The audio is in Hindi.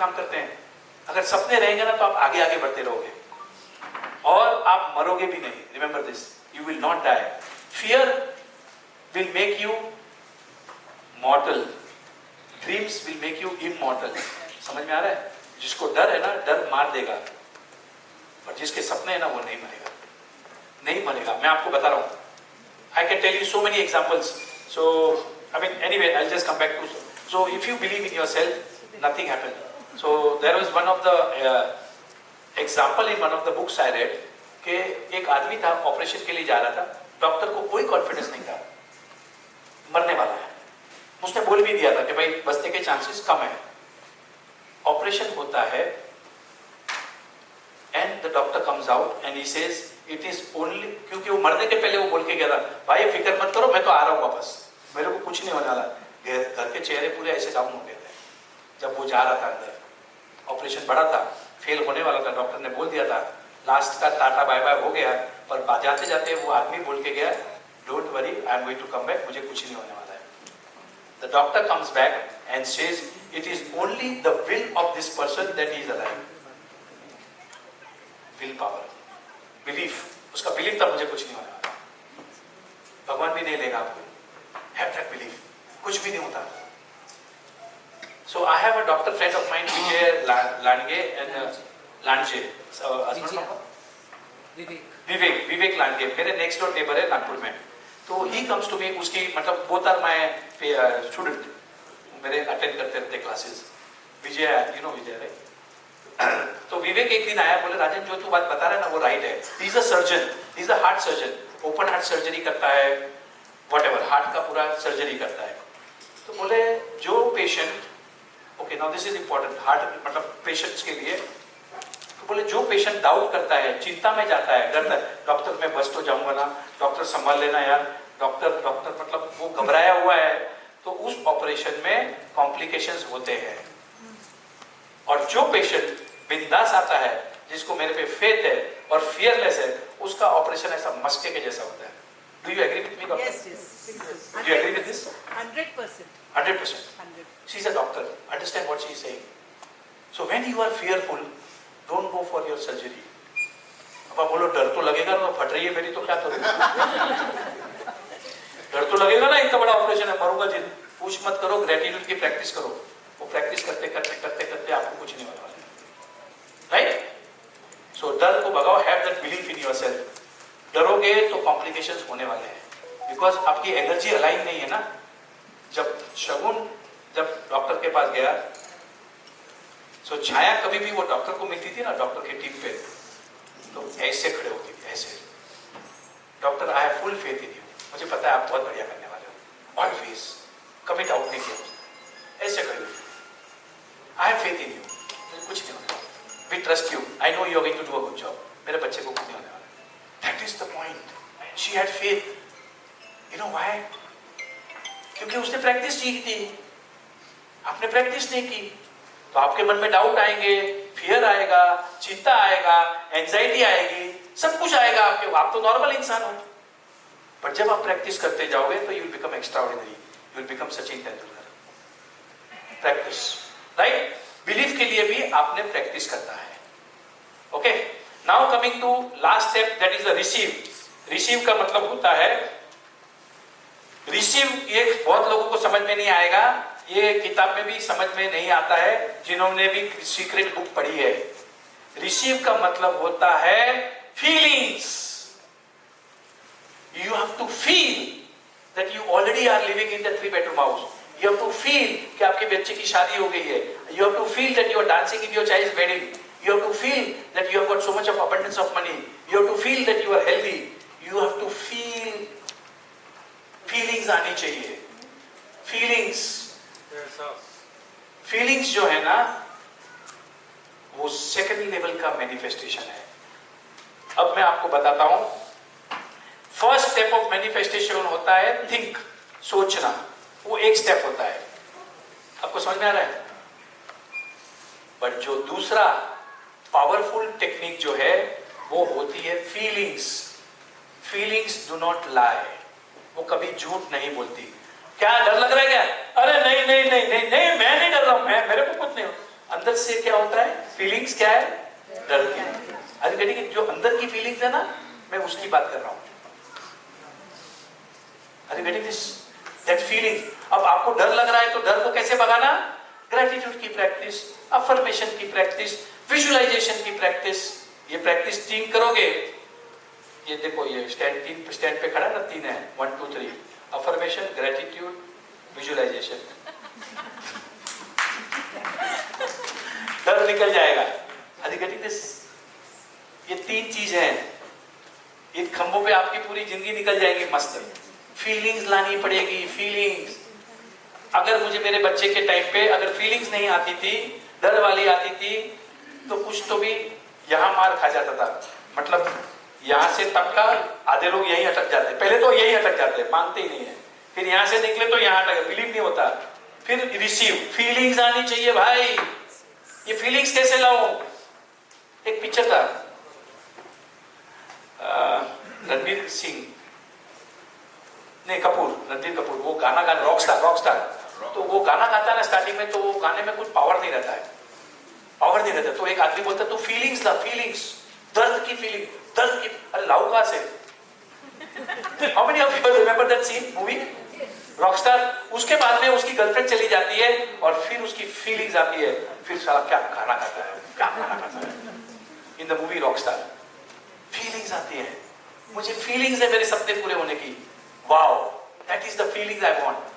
काम करते हैं। अगर सपने रहेंगे ना तो आप आगे आगे बढ़ते रहोगे और आप मरोगे भी नहीं। Remember this, you will not die. Fear will make you mortal, dreams will make you immortal. समझ में आ रहा है? जिसको डर है ना, डर मार देगा, और जिसके सपने हैं ना वो नहीं मरेगा, नहीं मरेगा। मैं आपको बता रहा हूं, I can tell you so many examples. So, I mean, anyway, I'll just come back to. So, if you believe in yourself, nothing happens. So, there was one of the example in one of the books I read कि एक आदमी था, ऑपरेशन के लिए जा रहा था, डॉक्टर को कोई कॉन्फिडेंस नहीं था, मरने वाला है। उसने बोल भी दिया था कि भाई बचने के चांसेस कम है। ऑपरेशन होता है, and the doctor comes out and he says it is only, क्योंकि वो मरने के पहले वो बोल के गया था, भाई फिक्र मत करो, मैं तो आ रहा हूँ वापस, मेरे को कुछ नहीं होने वाला। घर के चेहरे पूरे ऐसे डाउन हो गए थे जब वो जा रहा था अंदर। ऑपरेशन बड़ा था, फेल होने वाला था, डॉक्टर ने बोल दिया था, लास्ट का टाटा बाय बाय हो गया, पर जाते जाते वो आदमी बोल के गया, don't worry, I am going to come back, मुझे कुछ नहीं होने वाला है। The doctor comes back and says it is only the will of this person that is alive. Will power, belief, उसका बिलीफ था मुझे कुछ नहीं होने वाला, भगवान भी नहीं लेगा आपको। हैव दैट बिलीफ, कुछ भी नहीं होता। So I have a doctor friend of mine, Vijay Landge and Landge, Vivek Landge, मेरे नेक्स्ट डोर नेबर है नागपुर में। तो ही कम्स टू मी, उसकी मतलब बोथ आर माय स्टूडेंट, मेरे अटेंड करते रहते classes. Vijay, you know Vijay right? तो विवेक एक दिन आया, बोले राजन जो तू बात बता रहा है ना वो राइट है। He is a surgeon, he is a heart surgeon, open heart surgery करता है, व्हाटएवर, हार्ट का पूरा सर्जरी करता है। तो बोले जो patient, okay now this is important, heart मतलब पेशेंट्स के लिए, तो बोले जो पेशेंट डाउट करता है, चिंता में जाता है, डरता है, डॉक्टर मैं बच तो जाऊंगा ना, डॉक्टर संभाल लेना यार, डॉक्टर मतलब वो घबराया हुआ है, तो उस ऑपरेशन में कॉम्प्लिकेशंस होते हैं। और जो पेशेंट बिंदास आता है, जिसको मेरे पे फेथ है और फियरलेस है, उसका ऑपरेशन ऐसा मस्के के जैसा होता है। Do you agree with me doctor? Yes, yes. Do you agree with this? 100%. 100%. 100. She is a doctor. Understand what she is saying. So when you are fearful, don't go for your surgery. अब आप बोलो डर तो लगेगा ना, फट रही है मेरी तो क्या करूँ? डर तो लगेगा ना, इतना बड़ा ऑपरेशन है, मरूंगा जिन। पूछ मत करो, ग्रेटिट्यूड की प्रैक्टिस करो। वो प्रैक्टिस करते करते करते करते आपको कुछ नहीं होने वाला, राइट? सो डर को भगाओ, have that belief in yourself. डरोगे तो कॉम्प्लिकेशंस होने वाले हैं, बिकॉज आपकी एनर्जी अलाइन नहीं है ना। जब शगुन जब डॉक्टर के पास गया, सो छाया कभी भी वो डॉक्टर को मिलती थी ना, डॉक्टर के टीम पे, तो ऐसे खड़े होती थी, ऐसे, doctor I have full faith in you, मुझे पता है आप बहुत बढ़िया करने वाले हो, ऑलवेज कमिट आउट नहीं किया, ऐसे खड़े होती, I have faith in you, मुझे कुछ नहीं होने वाला, we trust you, I know you are going to do a good job, मेरे बच्चे को कुछ नहीं होने वाला। That is the point, she had faith. You know why? क्योंकि उसने प्रैक्टिस की थी, आपने प्रैक्टिस नहीं की, तो आपके मन में डाउट आएंगे, फियर आएगा, चिंता आएगा, एंजाइटी आएगी, सब कुछ आएगा आपके। आप तो नॉर्मल इंसान हो, पर जब आप प्रैक्टिस करते जाओगे तो you will become extraordinary, you will become Sachin Tendulkar. Practice, right? Belief के लिए भी आपने प्रैक्टिस करना है। Okay, now coming to last step, that is the receive. Receive का मतलब होता है, रिसीव ये बहुत लोगों को समझ में नहीं आएगा, ये किताब में भी समझ में नहीं आता है जिन्होंने भी सीक्रेट बुक पढ़ी है। रिसीव का मतलब होता है feelings. You have to feel that you already are living in the 3 bedroom house. You have to feel कि आपके बच्चे की शादी हो गई है। You have to feel that you are dancing in your child's wedding. You have to feel that you have got so much of abundance of money. You have to feel that you are healthy. You have to feel, feelings आनी चाहिए। फीलिंग्स जो है ना, वो सेकंड लेवल का मैनिफेस्टेशन है। अब मैं आपको बताता हूं, फर्स्ट स्टेप ऑफ मैनिफेस्टेशन होता है थिंक, सोचना, वो एक स्टेप होता है। आपको समझ में आ रहा है? बट जो दूसरा पावरफुल टेक्निक जो है वो होती है feelings. Feelings do not lie, वो कभी झूठ नहीं बोलती। क्या डर लग रहा है क्या? अरे नहीं नहीं नहीं नहीं नहीं, मैं नहीं डर रहा हूं, मैं, मेरे को कुछ नहीं हो। अंदर से क्या होता है? फीलिंग्स क्या है? डर की। आज कहेंगे जो अंदर की फीलिंग्स है ना, मैं उसकी बात कर रहा हूं। आज कहेंगे दिस दैट फीलिंग। अब आपको डर लग रहा है तो डर को कैसे भगाना? ग्रेटिट्यूड की प्रैक्टिस, अफर्मेशन की प्रैक्टिस, विजुअलाइजेशन की प्रैक्टिस। ये प्रैक्टिस 3 करोगे। ये देखो, ये स्टैंड पे खड़ा है ना, 3 है, 1 2 3। Affirmation, gratitude, visualization. डर निकल जाएगा। ये 3 चीज हैं, इन खंभों पे आपकी पूरी जिंदगी निकल जाएगी मस्त। फीलिंग्स लानी पड़ेगी, फीलिंग्स। अगर मुझे मेरे बच्चे के टाइम पे अगर फीलिंग्स नहीं आती थी, डर वाली आती थी, तो कुछ तो भी यहां मार खा जाता था। मतलब यहां से तब का आधे लोग यही अटक जाते, पहले तो यही अटक जाते, मानते ही नहीं है। फिर यहां से निकले तो यहां अटक, बिलीव नहीं होता। फिर रिसीव, फीलिंग्स आनी चाहिए भाई। ये फीलिंग्स कैसे लाऊं? एक पिक्चर था, रणबीर सिंह, नहीं रणबीर कपूर, वो गाना गा, रॉकस्टार। तो वो गाना गाता है ना स्टार्टिंग में, तो वो गाने में कुछ पावर नहीं रहता है, पावर नहीं रहता। तो एक आदमी बोलता है तो फीलिंग्स ला, फीलिंग्स, दर्द की फीलिंग, दर्द की। अरे लाऊ कहां से? How many of you remember that scene movie Rockstar? उसके बाद में उसकी गर्लफ्रेंड चली जाती है और फिर उसकी फीलिंग्स आती है। फिर साला क्या गाना गाता है, क्या गाना गाता है in the movie Rockstar. Feelings आती है, मुझे फीलिंग्स है मेरे सपने पूरे होने की। Wow, that is the feelings I want.